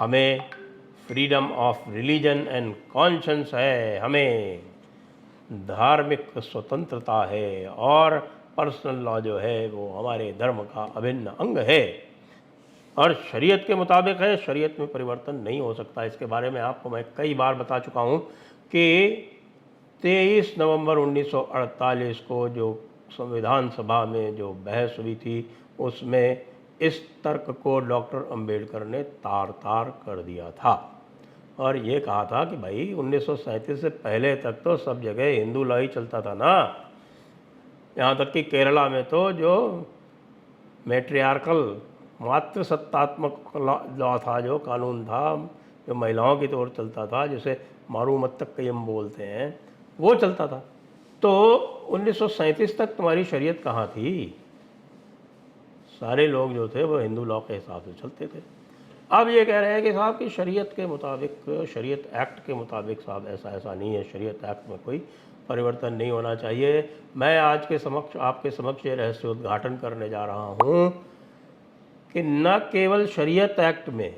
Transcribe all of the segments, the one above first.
हमें freedom of religion and conscience है, हमें धार्मिक स्वतंत्रता है और पर्सनल लॉ जो है वो हमारे धर्म का अभिन्न अंग है और शरीयत के मुताबिक है, शरीयत में परिवर्तन नहीं हो सकता। इसके बारे में आपको मैं कई बार बता चुका हूँ कि 23 नवंबर 1948 को जो संविधान सभा में जो बहस हुई थी उसमें इस तर्क को डॉक्टर अंबेडकर ने तार तार कर दिया था और ये कहा था कि भाई 1937 से पहले तक तो सब जगह हिंदू लॉ ही चलता था ना। यहाँ तक कि केरला में तो जो मैट्रियार्कल मातृ सत्तात्मक लॉ था, जो कानून था, जो महिलाओं की तौर चलता था, जिसे मारूमत्तकयम बोलते हैं, वो चलता था। तो 1937 तक तुम्हारी शरीयत कहाँ थी? सारे लोग जो थे वो हिंदू लॉ के हिसाब से चलते थे। अब ये कह रहे हैं कि साहब कि शरीयत के मुताबिक, शरीयत एक्ट के मुताबिक साहब ऐसा नहीं है, शरीयत एक्ट में कोई परिवर्तन नहीं होना चाहिए। मैं आज के समक्ष आपके समक्ष ये रहस्य उद्घाटन करने जा रहा हूँ कि न केवल शरीयत एक्ट में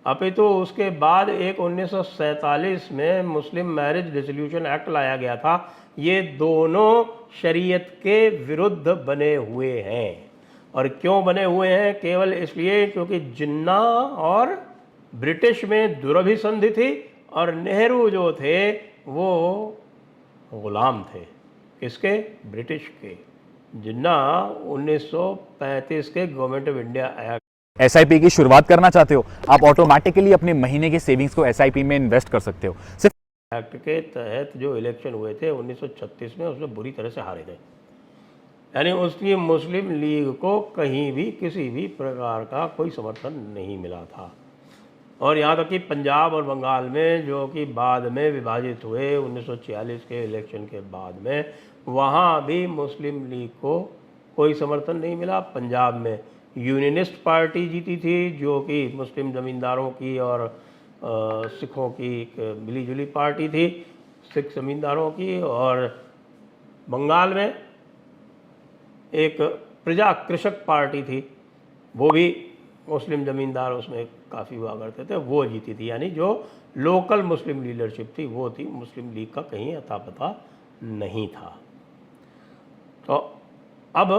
अपितु उसके बाद एक 1947 में मुस्लिम मैरिज डिसोल्यूशन एक्ट लाया गया था। ये दोनों शरीयत के विरुद्ध बने हुए हैं। और क्यों बने हुए हैं? केवल इसलिए क्योंकि जिन्ना और ब्रिटिश में दुरभिसंधि थी और नेहरू जो थे वो गुलाम थे। किसके? ब्रिटिश के। जिन्ना 1935 के government of India act. SIP की शुरुआत करना चाहते हो? आप ऑटोमेटिकली अपने महीने के सेविंग्स को एसआईपी में इन्वेस्ट कर सकते हो। सिर्फ एक्ट के तहत जो इलेक्शन हुए थे 1936 में, उसमें बुरी तरह से हारे थे। यानी उसकी मुस्लिम लीग को कहीं भी किसी भी प्रकार का कोई समर्थन नहीं मिला था। और यहाँ तक कि पंजाब और बंगाल में जो कि बाद में विभाजित हुए 1946 के इलेक्शन के बाद में, वहाँ भी मुस्लिम लीग को कोई समर्थन नहीं मिला। पंजाब में यूनियनिस्ट पार्टी जीती थी जो कि मुस्लिम ज़मींदारों की और सिखों की एक मिली जुली पार्टी थी, सिख ज़मींदारों की। और बंगाल में एक प्रजा कृषक पार्टी थी, वो भी मुस्लिम ज़मींदार उसमें काफ़ी हुआ करते थे, वो जीती थी। यानी जो लोकल मुस्लिम लीडरशिप थी वो थी, मुस्लिम लीग का कहीं अता पता नहीं था। तो अब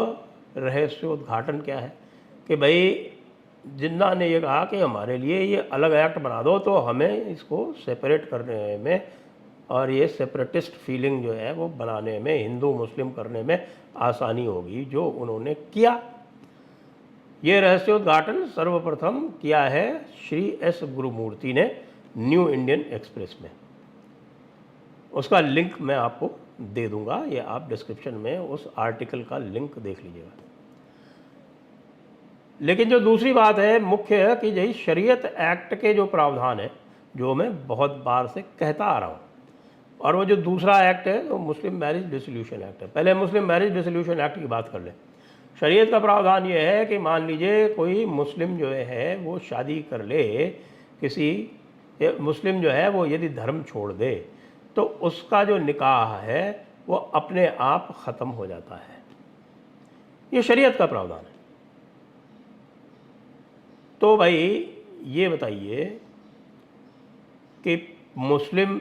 रहस्योद्घाटन क्या है कि भाई जिन्ना ने ये कहा कि हमारे लिए ये अलग एक्ट बना दो तो हमें इसको सेपरेट करने में और ये सेपरेटिस्ट फीलिंग जो है वो बनाने में, हिंदू मुस्लिम करने में आसानी होगी, जो उन्होंने किया। ये रहस्योद्घाटन सर्वप्रथम किया है श्री एस गुरुमूर्ति ने न्यू इंडियन एक्सप्रेस में। उसका लिंक मैं आपको दे दूंगा, ये आप डिस्क्रिप्शन में उस आर्टिकल का लिंक देख लीजिएगा। लेकिन जो दूसरी बात है मुख्य है कि यही शरीयत एक्ट के जो प्रावधान है, जो मैं बहुत बार से कहता आ रहा हूँ, और वो जो दूसरा एक्ट है वो मुस्लिम मैरिज डिसोल्यूशन एक्ट है। पहले मुस्लिम मैरिज डिसोल्यूशन एक्ट की बात कर लें। शरीयत का प्रावधान ये है कि मान लीजिए कोई मुस्लिम जो है वो शादी कर ले किसी, मुस्लिम जो है वो यदि धर्म छोड़ दे तो उसका जो निकाह है वो अपने आप ख़त्म हो जाता है। ये शरीयत का प्रावधान है। तो भाई ये बताइए कि मुस्लिम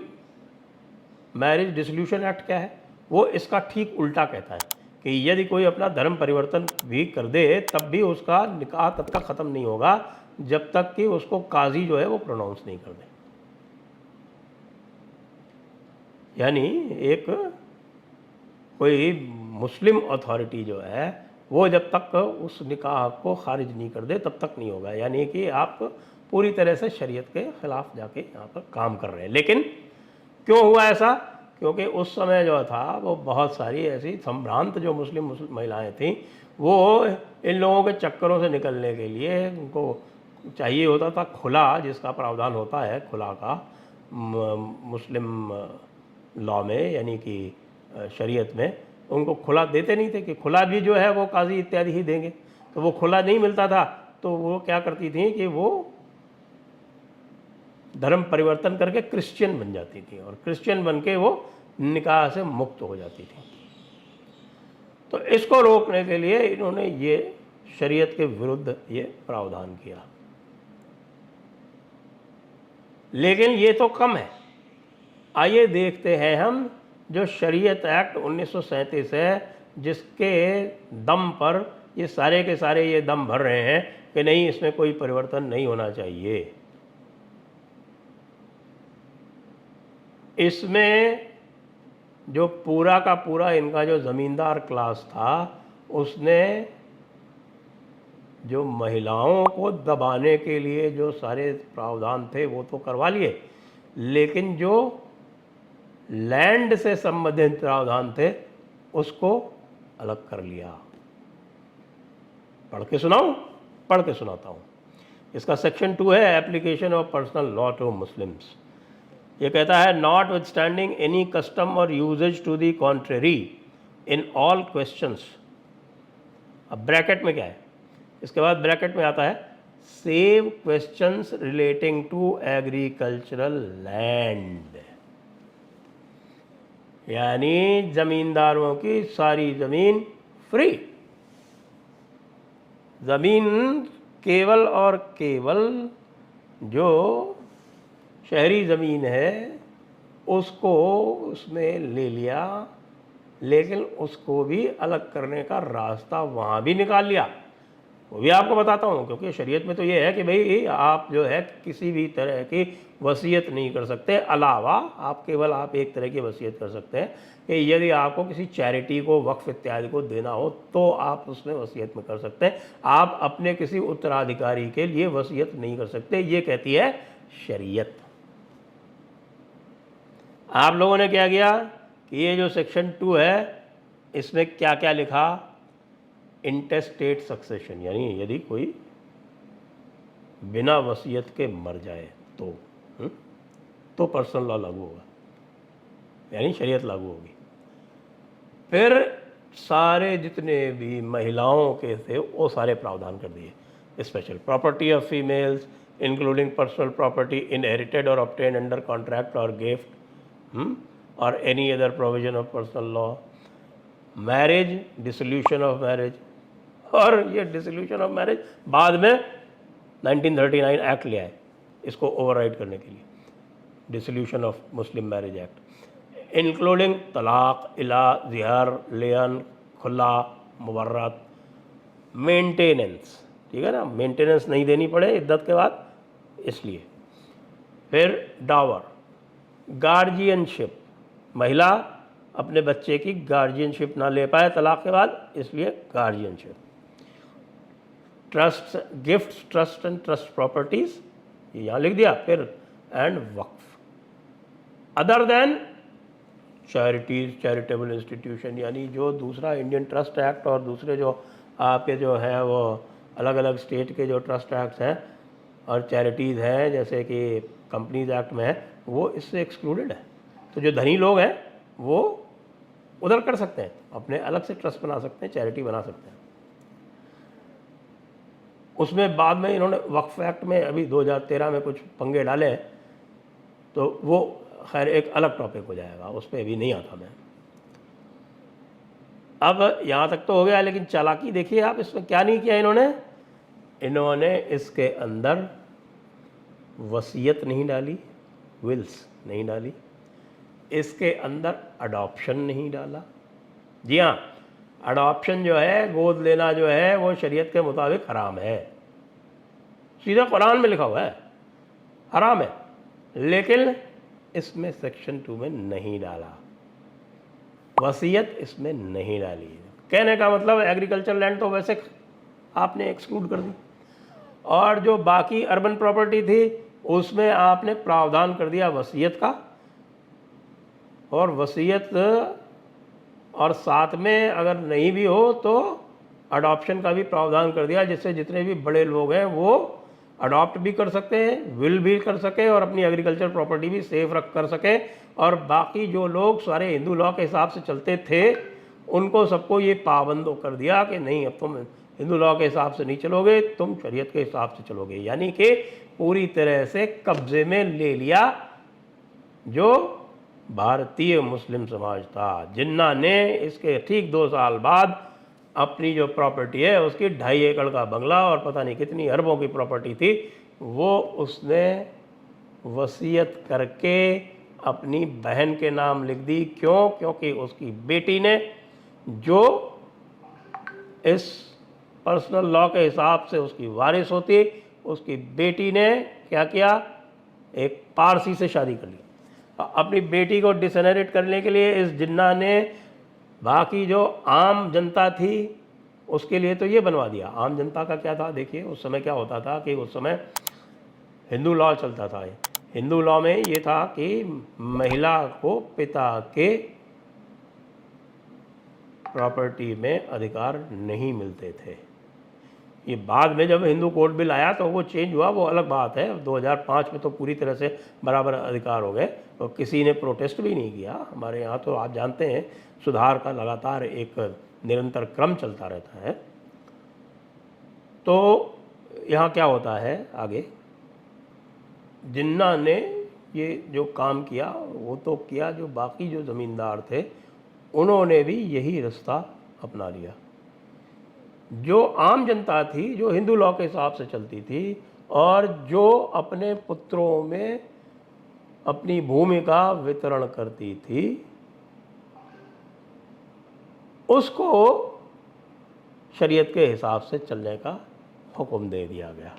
मैरिज डिसोल्यूशन एक्ट क्या है? वो इसका ठीक उल्टा कहता है कि यदि कोई अपना धर्म परिवर्तन भी कर दे तब भी उसका निकाह तब तक ख़त्म नहीं होगा जब तक कि उसको काजी जो है वो प्रोनाउंस नहीं कर दे। यानी एक कोई मुस्लिम अथॉरिटी जो है वो जब तक उस निकाह को खारिज नहीं कर दे तब तक नहीं होगा। यानी कि आप पूरी तरह से शरीयत के ख़िलाफ़ जाके यहाँ पर काम कर रहे हैं। लेकिन क्यों हुआ ऐसा? क्योंकि उस समय जो था वो बहुत सारी ऐसी संभ्रांत जो मुस्लिम महिलाएं थीं, वो इन लोगों के चक्करों से निकलने के लिए उनको चाहिए होता था खुला, जिसका प्रावधान होता है खुला का मुस्लिम लॉ में, यानी कि शरीयत में। उनको खुला देते नहीं थे कि खुला भी जो है वो काजी इत्यादि ही देंगे। तो वो खुला नहीं मिलता था तो वो क्या करती थी कि वो धर्म परिवर्तन करके क्रिश्चियन बन जाती थी और क्रिश्चियन बन के वो निकाह से मुक्त हो जाती थी। तो इसको रोकने के लिए इन्होंने ये शरीयत के विरुद्ध ये प्रावधान किया। लेकिन ये तो कम है। आइए देखते हैं हम जो शरीयत एक्ट 1937 है, जिसके दम पर ये सारे के सारे ये दम भर रहे हैं कि नहीं, इसमें कोई परिवर्तन नहीं होना चाहिए। इसमें जो पूरा का पूरा इनका जो ज़मींदार क्लास था, उसने जो महिलाओं को दबाने के लिए जो सारे प्रावधान थे वो तो करवा लिए, लेकिन जो लैंड से संबंधित प्रावधान थे उसको अलग कर लिया। पढ़ के सुनाऊं? पढ़ के सुनाता हूँ। इसका सेक्शन 2 है application of personal law to Muslims. ये कहता है notwithstanding any custom और usages to the contrary in all questions. अब ब्रैकेट में क्या है, इसके बाद ब्रैकेट में आता है save questions relating to agricultural land, यानी जमींदारों की सारी ज़मीन फ्री। ज़मीन केवल और केवल जो शहरी ज़मीन है उसको उसमें ले लिया, लेकिन उसको भी अलग करने का रास्ता वहाँ भी निकाल लिया। वो भी आपको बताता हूँ, क्योंकि शरीयत में तो ये है कि भाई आप जो है किसी भी तरह की वसीयत नहीं कर सकते। अलावा आप केवल आप एक तरह की वसीयत कर सकते हैं कि यदि आपको किसी चैरिटी को, वक्फ इत्यादि को देना हो तो आप उसमें वसीयत में कर सकते हैं। आप अपने किसी उत्तराधिकारी के लिए वसीयत नहीं कर सकते, ये कहती है शरीयत। आप लोगों ने क्या किया कि ये जो सेक्शन 2 है इसमें क्या क्या लिखा, इंटेस्टेट सक्सेशन, यानी यदि कोई बिना वसीयत के मर जाए तो पर्सनल लॉ लागू होगा, यानी शरीयत लागू होगी। फिर सारे जितने भी महिलाओं के थे वो सारे प्रावधान कर दिए। Special property of females including personal property inherited और ऑब्टेन अंडर कॉन्ट्रैक्ट और गिफ्ट और any other provision of personal law, marriage, dissolution of marriage. और ये डिसोल्यूशन ऑफ मैरिज बाद में 1939 एक्ट ले आए इसको ओवरराइड करने के लिए, dissolution of Muslim marriage act, including तलाक, इला, जिहार, लेन, खुला, मुबर्रत, मेंटेनेंस, ठीक है ना, मेंटेनेंस नहीं देनी पड़े इद्दत के बाद, इसलिए। फिर डावर, गार्जियनशिप, महिला अपने बच्चे की गार्जियनशिप ना ले पाए तलाक के बाद, इसलिए guardianship. Trust, gifts, trust and trust properties, ये यहाँ लिख दिया। फिर and Waqf, other than charities, charitable institution, यानी जो दूसरा इंडियन ट्रस्ट एक्ट और दूसरे जो आपके जो है वो अलग अलग स्टेट के जो ट्रस्ट एक्ट्स हैं और चैरिटीज़ हैं, जैसे कि कंपनीज एक्ट में है, वो इससे एक्सक्लूडेड है। तो जो धनी लोग हैं वो उधर कर सकते हैं, अपने अलग से ट्रस्ट बना सकते हैं, चैरिटी बना सकते हैं। उसमें बाद में इन्होंने वक्फ एक्ट में अभी 2013 में कुछ पंगे डाले हैं, तो वो खैर एक अलग टॉपिक हो जाएगा, उस पर अभी नहीं आता मैं। अब यहाँ तक तो हो गया, लेकिन चालाकी देखिए आप, इसमें क्या नहीं किया इन्होंने इसके अंदर वसीयत नहीं डाली, विल्स नहीं डाली, इसके अंदर अडॉप्शन नहीं डाला। जी हाँ, अडॉप्शन जो है, गोद लेना जो है, वो शरीयत के मुताबिक हराम है, सीधा कुरान में लिखा हुआ है हराम है, लेकिन इसमें सेक्शन 2 में नहीं डाला, वसीयत इसमें नहीं डाली। कहने का मतलब एग्रीकल्चर लैंड तो वैसे आपने एक्सक्लूड कर दी, और जो बाकी अर्बन प्रॉपर्टी थी उसमें आपने प्रावधान कर दिया वसीयत का, और वसीयत और साथ में अगर नहीं भी हो तो अडॉप्शन का भी प्रावधान कर दिया, जिससे जितने भी बड़े लोग हैं वो अडॉप्ट भी कर सकते हैं, विल भी कर सके और अपनी एग्रीकल्चर प्रॉपर्टी भी सेफ रख कर सके। और बाकी जो लोग सारे हिंदू लॉ के हिसाब से चलते थे उनको सबको ये पाबंद कर दिया कि नहीं, अब तुम हिंदू लॉ के हिसाब से नहीं चलोगे, तुम शरीयत के हिसाब से चलोगे, यानी कि पूरी तरह से कब्जे में ले लिया जो भारतीय मुस्लिम समाज था। जिन्ना ने इसके ठीक 2 साल बाद अपनी जो प्रॉपर्टी है उसकी 2.5 एकड़ का बंगला और पता नहीं कितनी अरबों की प्रॉपर्टी थी वो उसने वसीयत करके अपनी बहन के नाम लिख दी। क्यों? क्योंकि उसकी बेटी ने, जो इस पर्सनल लॉ के हिसाब से उसकी वारिस होती, उसकी बेटी ने क्या किया? एक पारसी से शादी कर ली। अपनी बेटी को डिसइनहेरिट करने के लिए इस जिन्ना ने बाकी जो आम जनता थी उसके लिए तो ये बनवा दिया। आम जनता का क्या था? देखिए उस समय क्या होता था कि उस समय हिंदू लॉ चलता था। हिंदू लॉ में ये था कि महिला को पिता के प्रॉपर्टी में अधिकार नहीं मिलते थे। ये बाद में जब हिंदू कोड बिल आया तो वो चेंज हुआ, वो अलग बात है। 2005 में तो पूरी तरह से बराबर अधिकार हो गए और किसी ने प्रोटेस्ट भी नहीं किया। हमारे यहाँ तो आप जानते हैं सुधार का लगातार एक निरंतर क्रम चलता रहता है। तो यहाँ क्या होता है आगे, जिन्ना ने ये जो काम किया वो तो किया, जो बाकी जो ज़मींदार थे उन्होंने भी यही रास्ता अपना लिया। जो आम जनता थी, जो हिंदू लॉ के हिसाब से चलती थी और जो अपने पुत्रों में अपनी भूमि का वितरण करती थी, उसको शरीयत के हिसाब से चलने का हुक्म दे दिया गया।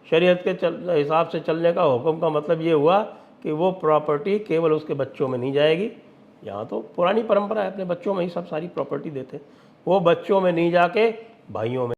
शरीयत के हिसाब से चलने का हुक्म का मतलब ये हुआ कि वो प्रॉपर्टी केवल उसके बच्चों में नहीं जाएगी। यहाँ तो पुरानी परंपरा है, अपने बच्चों में ही सब सारी प्रॉपर्टी देते, वो बच्चों में नहीं जाके भाइयों में